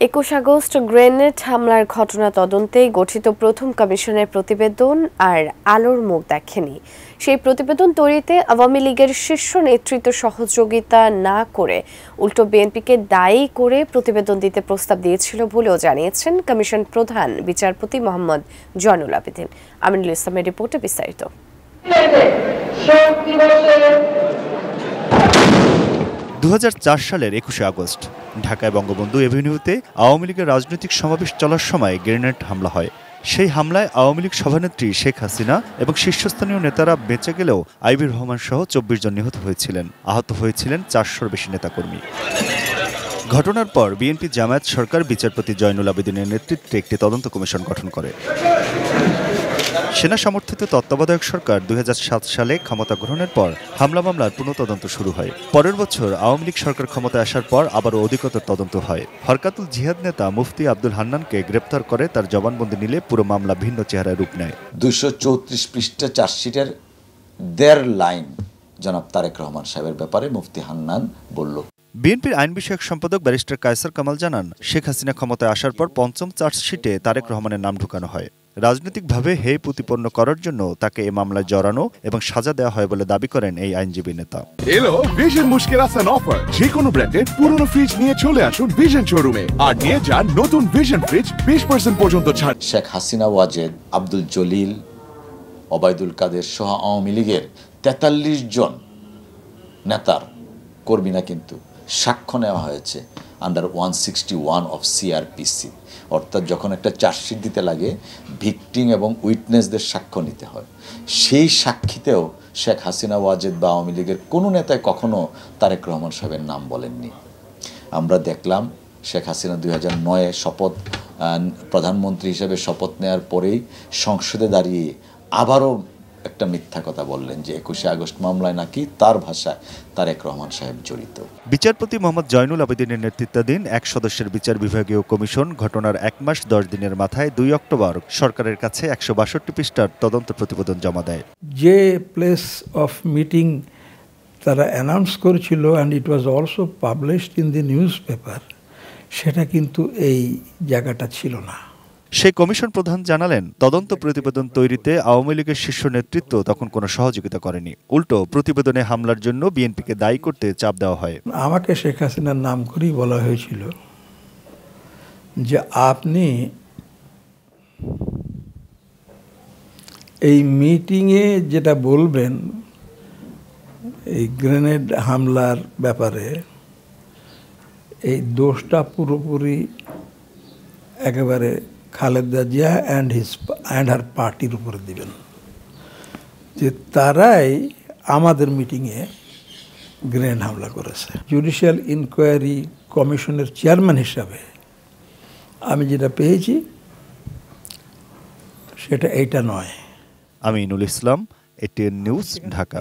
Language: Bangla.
২১ আগস্ট গ্রেনেড হামলার ঘটনা তদন্তে গঠিত প্রথম কমিশনের প্রতিবেদন আর আলোর মুখ দেখেনি। সেই প্রতিবেদন তৈরিতে আওয়ামী লীগের শীর্ষ নেতৃত্ব সহযোগিতা না করে উল্টো বিএনপিকে দায়ী করে প্রতিবেদন দিতে প্রস্তাব দিয়েছিল বলেও জানিয়েছেন কমিশন প্রধান বিচারপতি মোহাম্মদ জয়নুল আবেদিন। আমিনুল ইসলামের রিপোর্টে বিস্তারিত। ২০০৪ সালের ২১ আগস্ট ঢাকায় বঙ্গবন্ধু এভিনিউতে আওয়ামী লীগের রাজনৈতিক সমাবেশ চলার সময় গ্রেনেড হামলা হয়। সেই হামলায় আওয়ামী লীগ সভানেত্রী শেখ হাসিনা এবং শীর্ষস্থানীয় নেতারা বেঁচে গেলেও আইবির রহমান সহ ২৪ জন নিহত হয়েছিলেন। আহত হয়েছিলেন ৪০০-র বেশি নেতাকর্মী। ঘটনার পর বিএনপি জামায়াত সরকার বিচারপতি জয়নুল আবেদিনের নেতৃত্বে একটি তদন্ত কমিশন গঠন করে। সেনা সমর্থিত তত্ত্বাবধায়ক সরকার ২০০৭ সালে ক্ষমতা গ্রহণের পর হামলা মামলার পুনঃতদন্ত শুরু হয়। পরের বছর আওয়ামী লীগ সরকার ক্ষমতায় আসার পর আবারও অধিকতর তদন্ত হয়। হরকাতুল জিহাদ নেতা মুফতি আব্দুল হান্নানকে গ্রেপ্তার করে তার জবানবন্দি নিলে পুরো মামলা ভিন্ন চেহারায় রূপ নেয়। ২৩৪ পৃষ্ঠা চার্জশিটের ১.৫ লাইন জনাব তারেক রহমান সাহেবের ব্যাপারে মুফতি হান্নান বলল। বিএনপির আইন বিষয়ক সম্পাদক ব্যারিস্টার কায়সার কামাল জানান, শেখ হাসিনা ক্ষমতায় আসার পর পঞ্চম চার্জশিটে তারেক রহমানের নাম ঢুকানো হয়। রাজনৈতিকভাবে হেয় প্রতিপন্ন করার জন্য তাকে এই মামলায় জড়ানো এবং সাজা দেওয়া হয় বলে দাবি করেন এই আইনজীবী নেতা। এলো ভিশন মুশকিল আসান অফার। যে কোনো ব্র্যান্ডের পুরনো ফ্রিজ নিয়ে চলে আসুন ভিশন শোরুমে আর নিয়ে যান নতুন ভিশন ফ্রিজ 20% পর্যন্ত ছাড়। শেখ হাসিনা ওয়াজেদ, আব্দুল জলিল, ওবায়দুল কাদের সহ আওয়ামী লীগের ৪৩ জন নেতার কর্মীরা কিন্তু সাক্ষ্য নেওয়া হয়েছে আন্ডার 161 অফ সিআরপিসি। অর্থাৎ যখন একটা চার্জশিট দিতে লাগে ভিকটিম এবং উইটনেসদের সাক্ষ্য নিতে হয়। সেই সাক্ষীতেও শেখ হাসিনা ওয়াজেদ বা আওয়ামী লীগের কোনো নেতায় কখনো তারেক রহমান সাহেবের নাম বলেননি। আমরা দেখলাম শেখ হাসিনা ২০০৯-এ প্রধানমন্ত্রী হিসেবে শপথ নেওয়ার পরেই সংসদে দাঁড়িয়ে আবারও একটা মিথ্যা কথা বললেন যে ২১ আগস্ট মামলায় নাকি তার ভাষায় তারেক রহমান সাহেব জড়িত। বিচারপতি মোহাম্মদ জয়নুল আবেদিনের নেতৃত্বাধীন ১ সদস্যের বিচার বিভাগীয় কমিশন ঘটনার ১ মাস ১০ দিনের মাথায় ২ অক্টোবর সরকারের কাছে ১৬২ পৃষ্ঠার তদন্ত প্রতিবেদন জমা দেয়। যে প্লেস অফ মিটিং তারা অ্যানাউন্স করেছিল and it was also published in the news paper, সেটা কিন্তু এই জায়গাটা ছিল না। সেই কমিশন প্রধান জানালেন, তদন্ত প্রতিবেদন তৈরিতে আওয়ামী লীগের শীর্ষ নেতৃত্ব তখন কোনো সহযোগিতা করেনি। উল্টো প্রতিবেদনে হামলার জন্য বিএনপিকে দায়ী করতে চাপ দেওয়া হয়। আমাকে শেখ হাসিনার নাম করেই বলা হয়েছিল যে আপনি এই মিটিংয়ে যেটা বলবেন এই গ্রেনেড হামলার ব্যাপারে, এই দোষটা পুরোপুরি একেবারে খালেদা জিয়া অ্যান্ড হার পার্টির উপরে দিবেন, যে তারাই আমাদের মিটিংয়ে গ্রেনেড হামলা করেছে। জুডিশিয়াল ইনকোয়ারি কমিশনের চেয়ারম্যান হিসাবে আমি যেটা পেয়েছি সেটা এইটা নয়। Aminul Islam, ATN news, Dhaka.